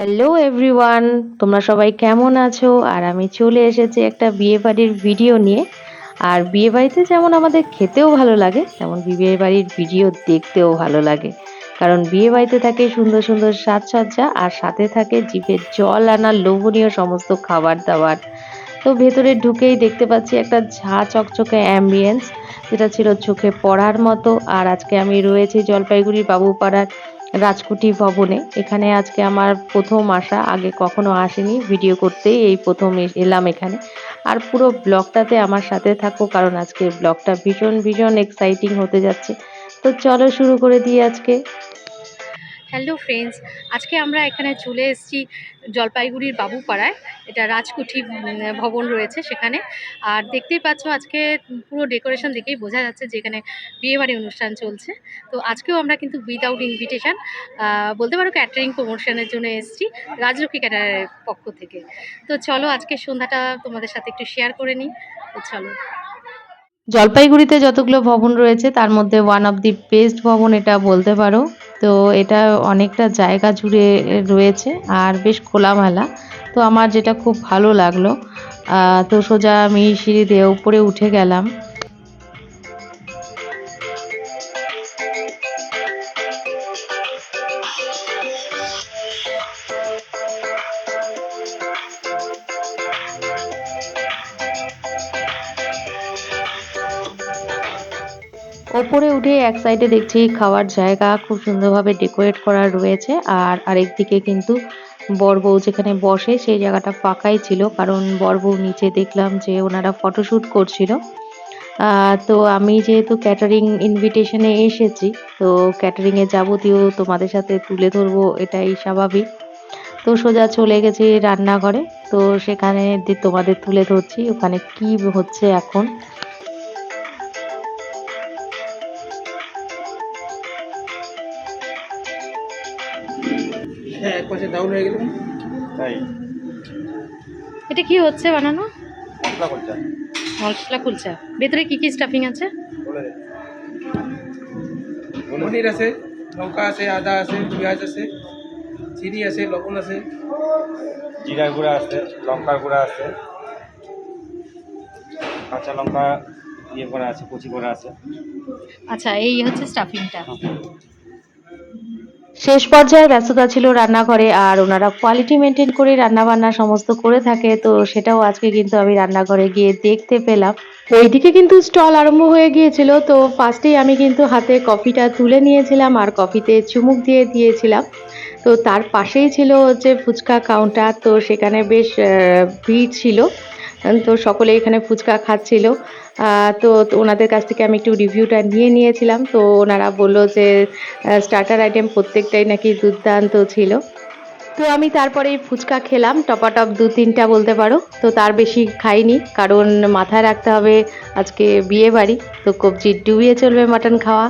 Hello everyone, তোমরা সবাই কেমন আছো? আর আমি চলে এসেছি একটা বিয়েবাড়ির ভিডিও নিয়ে। আর বিয়েবাড়িতে যেমন আমাদের খেতেও ভালো লাগে, তেমন বিয়েবাড়ির ভিডিও দেখতেও ভালো লাগে। কারণ বিয়েবাড়িতে থাকে সুন্দর সুন্দর সাজসজ্জা আর সাথে থাকে জিভে জল আনা লোভনীয় সমস্ত খাবার-দাবার। তো ভেতরে ঢুকেই দেখতে পাচ্ছি একটা ঝাঁ চকচকে অ্যাম্বিয়েন্স, যেটা ছিল চোখে পড়ার মতো। আর আজকে আমি রয়েছি জলপাইগুড়ির বাবুপাড়ার রাজকুটি ভবনে। এখানে আজকে আমার প্রথম আসা, আগে কখনো আসিনি। ভিডিও করতেই এই প্রথম এলাম এখানে। আর পুরো ব্লগটাতে আমার সাথে থাকো, কারণ আজকের ব্লগটা ভীষণ ভীষণ এক্সাইটিং হতে যাচ্ছে। তো চলো শুরু করে দিই আজকে। হ্যালো ফ্রেন্ডস, আজকে আমরা এখানে চলে এসেছি জলপাইগুড়ির বাবুপাড়ায়। এটা রাজকুঠি ভবন রয়েছে সেখানে। আর দেখতেই পাচ্ছ আজকে পুরো ডেকোরেশন দেখেই বোঝা যাচ্ছে যে এখানে বিয়েবাড়ি অনুষ্ঠান চলছে। তো আজকেও আমরা কিন্তু উইদাউট ইনভিটেশন বলতে পারো ক্যাটারিং প্রমোশনের জন্য এসেছি রাজলক্ষ্মী ক্যাটারের পক্ষ থেকে। তো চলো আজকে সন্ধ্যাটা তোমাদের সাথে একটু শেয়ার করে নিই। তো চলো। জলপাইগুড়িতে যতগুলো ভবন রয়েছে তার মধ্যে ওয়ান অফ দি বেস্ট ভবন এটা বলতে পারো। তো এটা অনেকটা জায়গা জুড়ে রয়েছে আর বেশ খোলামেলা। তো আমার যেটা খুব ভালো লাগলো। তো সোজা আমি সিঁড়ি দিয়ে উপরে উঠে গেলাম। ওপরে উঠে এক সাইডে দেখছি খাওয়ার জায়গা খুব সুন্দরভাবে ডেকোরেট করা রয়েছে, আর আরেক দিকে কিন্তু বর বউ যেখানে বসে সেই জায়গাটা ফাঁকাই ছিল, কারণ বর বউ নিচে দেখলাম যে ওনারা ফটোশ্যুট করছিল। তো আমি যেহেতু ক্যাটারিং ইনভিটেশনে এসেছি, তো ক্যাটারিংয়ে যাবতীয় তোমাদের সাথে তুলে ধরবো এটাই স্বাভাবিক। তো সোজা চলে গেছি রান্নাঘরে। তো সেখানে তোমাদের তুলে ধরছি ওখানে কি হচ্ছে এখন। হ্যাঁ, এক পাশে ডাউন হয়ে গেল তাই এটা কি হচ্ছে বানানো? মশলা করছে মশলা কুলচা। ভেতরে কি কি স্টাফিং আছে? বলে দে পনির আছে, লঙ্কা আছে, আদা আছে, পেঁয়াজ আছে, চিনি আছে, লবণ আছে, জিরা গুঁড়া আছে, লঙ্কার গুঁড়া আছে, কাঁচা লঙ্কা ইয়ে করা আছে, কুচি করা আছে। আচ্ছা, এই হচ্ছে স্টাফিংটা। শেষ পর্যায়ে ব্যস্ততা ছিল রান্নাঘরে, আর ওনারা কোয়ালিটি মেনটেন করে রান্নাবান্না সমস্ত করে থাকে। তো সেটাও আজকে কিন্তু আমি রান্নাঘরে গিয়ে দেখতে পেলাম। ওইদিকে কিন্তু স্টল আরম্ভ হয়ে গিয়েছিল। তো ফার্স্টেই আমি কিন্তু হাতে কফিটা তুলে নিয়েছিলাম আর কফিতে চুমুক দিয়ে দিয়েছিলাম। তো তার পাশেই ছিল হচ্ছে ফুচকা কাউন্টার। তো সেখানে বেশ ভিড় ছিল। তো সকলে এখানে ফুচকা খাচ্ছিল। তো ওনাদের কাছ থেকে আমি একটু রিভিউটা নিয়ে নিয়েছিলাম। তো ওনারা বলল যে স্টার্টার আইটেম প্রত্যেকটাই নাকি দুর্দান্ত ছিল। তো আমি তারপরে ফুচকা খেলাম টপাটপ ২-৩টা বলতে পারো। তো তার বেশি খাইনি, কারণ মাথায় রাখতে হবে আজকে বিয়ে বাড়ি, তো কবজি ডুবিয়ে চলবে মাটন খাওয়া।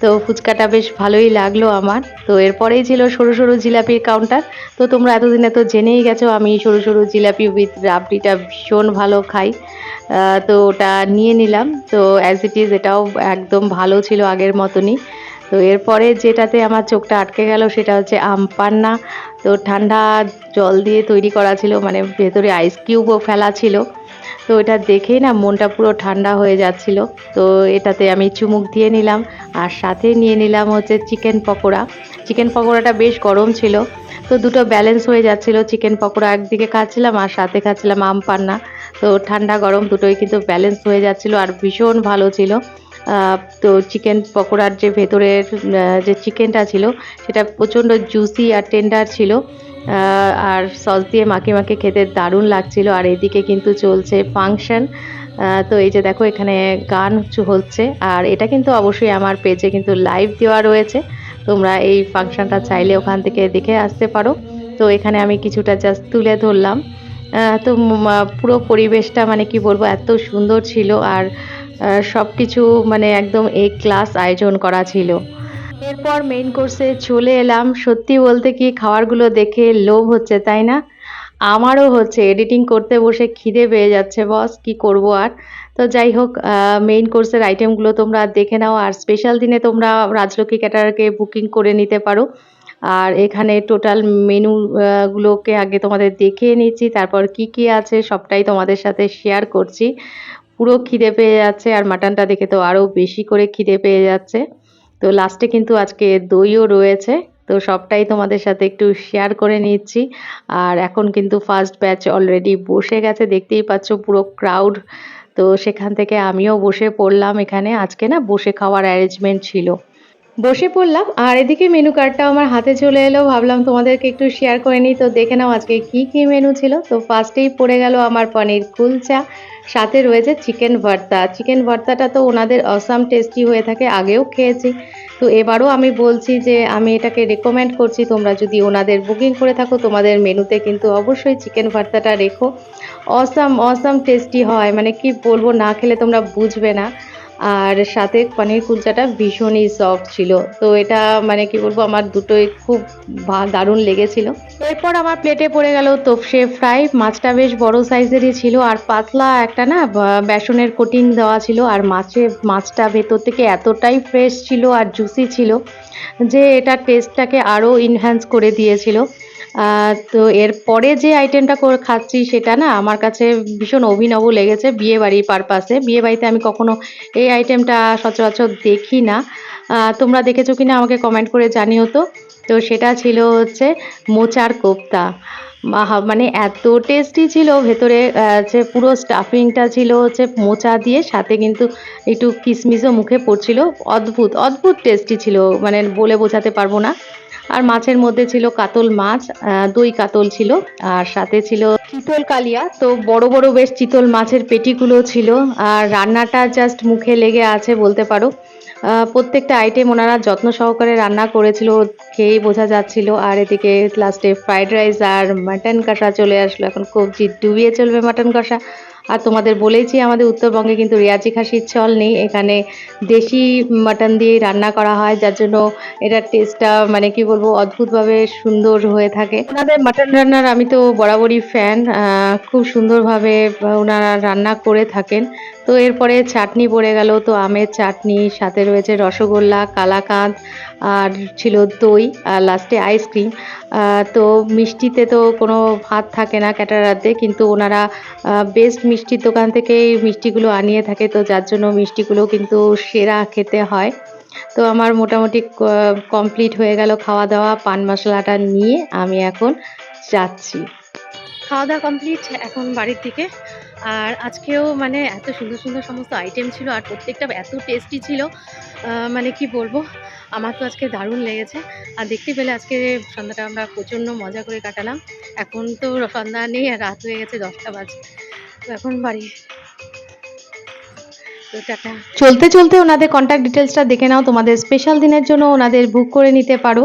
তো ফুচকাটা বেশ ভালোই লাগলো আমার। তো এরপরেই ছিল সরু সরু জিলাপির কাউন্টার। তো তোমরা এতদিনে তো জেনেই গেছো আমি সরু সরু জিলাপি উইথ রাবড়িটা ভীষণ ভালো খাই। তো ওটা নিয়ে নিলাম। তো অ্যাজ ইট ইজ এটাও একদম ভালো ছিল আগের মতনই। তো এরপরে যেটাতে আমার চোখটা আটকে গেল সেটা হচ্ছে আম পান্না। তো ঠান্ডা জল দিয়ে তৈরি করা ছিল, মানে ভেতরে আইস কিউবও ফেলা ছিল। তো এটা দেখেই না মনটা পুরো ঠান্ডা হয়ে যাচ্ছিল। তো এটাতে আমি চুমুক দিয়ে নিলাম। আর সাথে নিয়ে নিলাম হচ্ছে চিকেন পকোড়া। চিকেন পকোড়াটা বেশ গরম ছিল। তো দুটো ব্যালেন্স হয়ে যাচ্ছিল, চিকেন পকোড়া একদিকে খাচ্ছিলাম আর সাথে খাচ্ছিলাম আম পান্না। তো ঠান্ডা গরম দুটোই কিন্তু ব্যালেন্স হয়ে যাচ্ছিল আর ভীষণ ভালো ছিল। তো চিকেন পকোড়ার যে ভেতরের যে চিকেনটা ছিল সেটা প্রচণ্ড জুসি আর টেন্ডার ছিল। আর সস দিয়ে মাখে মাখে খেতে দারুণ লাগছিল। আর এদিকে কিন্তু চলছে ফাংশন। তো এই যে দেখো এখানে গান হচ্ছে, আর এটা কিন্তু অবশ্যই আমার পেজে কিন্তু লাইভ দেওয়া রয়েছে। তোমরা এই ফাংশনটা চাইলে ওখান থেকে দেখে আসতে পারো। তো এখানে আমি কিছুটা জাস্ট তুলে ধরলাম। তো পুরো পরিবেশটা মানে কি বলবো, এত সুন্দর ছিল। আর সব কিছু মানে একদম এ ক্লাস আয়োজন করা ছিল। এরপর মেইন কোর্সে চলে এলাম। সত্যি বলতে কি খাবারগুলো দেখে লোভ হচ্ছে, তাই না? আমারও হচ্ছে, এডিটিং করতে বসে খিদে পেয়ে যাচ্ছে বস, কি করব আর। তো যাই হোক, মেইন কোর্সের আইটেমগুলো তোমরা দেখে নাও। আর স্পেশাল দিনে তোমরা রাজলক্ষ্মী ক্যাটারারকে বুকিং করে নিতে পারো। আর এখানে টোটাল মেনু গুলোকে আগে তোমাদের দেখিয়ে নিচ্ছি, তারপর কি কি আছে সবটাই তোমাদের সাথে শেয়ার করছি। পুরো খিদে পেয়ে যাচ্ছে, আর মাটনটা দেখে তো আরও বেশি করে খিদে পেয়ে যাচ্ছে। তো লাস্টে কিন্তু আজকে দইও রয়েছে, তো সবটাই তোমাদের সাথে একটু শেয়ার করে নিচ্ছি। আর এখন কিন্তু ফার্স্ট ব্যাচ অলরেডি বসে গেছে, দেখতেই পাচ্ছ পুরো ক্রাউড। তো সেখান থেকে আমিও বসে পড়লাম, এখানে আজকে না বসে খাওয়ার অ্যারেঞ্জমেন্ট ছিল, বসে পড়লাম। আর এদিকে মেনু কার্ডটাও আমার হাতে চলে এলো, ভাবলাম তোমাদেরকে একটু শেয়ার করে নিই। তো দেখে নাও আজকে কি কি মেনু ছিল। তো ফার্স্টেই পড়ে গেল আমার পনির কুলচা, সাথে রয়েছে চিকেন ভর্তা। চিকেন ভর্তাটা তো ওনাদের অসাম টেস্টি হয়ে থাকে, আগেও খেয়েছি, তো এবারও আমি বলছি যে আমি এটাকে রেকমেন্ড করছি, তোমরা যদি ওনাদের বুকিং করে থাকো তোমাদের মেনুতে কিন্তু অবশ্যই চিকেন ভর্তাটা রেখো। অসাম অসাম টেস্টি হয়, মানে কি বলবো, না খেলে তোমরা বুঝবে না। আর সাথে পনির কুলচাটা ভীষণই সফট ছিল। তো এটা মানে কি বলবো, আমার দুটোই খুব দারুণ লেগেছিল। এরপর আমার প্লেটে পড়ে গেল তোপসে ফ্রাই। মাছটা বেশ বড় সাইজেরই ছিল, আর পাতলা একটা না বেসনের কোটিং দেওয়া ছিল। আর মাছটা ভেতর থেকে এতটাই ফ্রেশ ছিল আর জুসি ছিল যে এটা টেস্টটাকে আরও ইনহ্যান্স করে দিয়েছিল। তো এরপরে যে আইটেমটা করে খাচ্ছি সেটা না আমার কাছে ভীষণ অভিনব লেগেছে বিয়েবাড়ির পারপাসে। বিয়েবাড়িতে আমি কখনো এই আইটেমটা সচরাচর দেখি না। তোমরা দেখেছো কিনা আমাকে কমেন্ট করে জানিও তো। তো সেটা ছিল হচ্ছে মোচার কোপ্তা। মানে এত টেস্টি ছিল, ভেতরে যে পুরো স্টাফিংটা ছিল হচ্ছে মোচা দিয়ে, সাথে কিন্তু একটু কিশমিশও মুখে পড়ছিল। অদ্ভুত অদ্ভুত টেস্টি ছিল, মানে বলে বোঝাতে পারবো না। আর মাছের মধ্যে ছিল কাতল মাছ, দই কাতল ছিল, আর সাথে ছিল চিতল কালিয়া। তো বড় বড় বেশ চিতল মাছের পেটিগুলো ছিল। আর রান্নাটা জাস্ট মুখে লেগে আছে বলতে পারো। প্রত্যেকটা আইটেম ওনারা যত্ন সহকারে রান্না করেছিল, খেয়েই বোঝা যাচ্ছিল। আর এদিকে লাস্টে ফ্রাইড রাইস আর মাটন কষা চলে আসলো, এখন কবজি ডুবিয়ে চলবে মাটন কষা। আর তোমাদের বলেইছি আমাদের উত্তরবঙ্গে কিন্তু রেয়াজি খাসির চল নেই, এখানে দেশি মাটন দিয়েই রান্না করা হয়, যার জন্য এটার টেস্টটা মানে কি বলবো অদ্ভুতভাবে সুন্দর হয়ে থাকে। ওনাদের মাটন রান্নার আমি তো বরাবরই ফ্যান, খুব সুন্দরভাবে ওনারা রান্না করে থাকেন। তো এরপরে চাটনি পড়ে গেল, তো আমের চাটনি, সাথে রয়েছে রসগোল্লা, কালাকাঁদ, আর ছিল দই, আর লাস্টে আইসক্রিম। তো মিষ্টিতে তো কোনো ভাত থাকে না ক্যাটারারতে, কিন্তু ওনারা বেস্ট মিষ্টির দোকান থেকেই মিষ্টিগুলো আনিয়ে থাকে, তো যার জন্য মিষ্টিগুলো কিন্তু সেরা খেতে হয়। তো আমার মোটামুটি কমপ্লিট হয়ে গেল খাওয়া দাওয়া। পান মশলাটা নিয়ে আমি এখন যাচ্ছি। খাওয়া দাওয়া কমপ্লিট, এখন বাড়ির দিকে। আর আজকেও মানে এত সুন্দর সুন্দর সমস্ত আইটেম ছিল, আর প্রত্যেকটা এত টেস্টি ছিল, মানে কি বলবো, আমার তো আজকে দারুণ লেগেছে। আর দেখতে পেলে আজকে সন্ধ্যাটা আমরা প্রচণ্ড মজা করে কাটালাম। এখন তো সন্ধ্যা নেই, আর রাত হয়ে গেছে 10টা বাজে। তো এখন বাড়ি, তো টাটা। চলতে চলতে ওনাদের কন্ট্যাক্ট ডিটেলসটা দেখে নাও, তোমাদের স্পেশাল দিনের জন্য ওনাদের বুক করে নিতে পারো।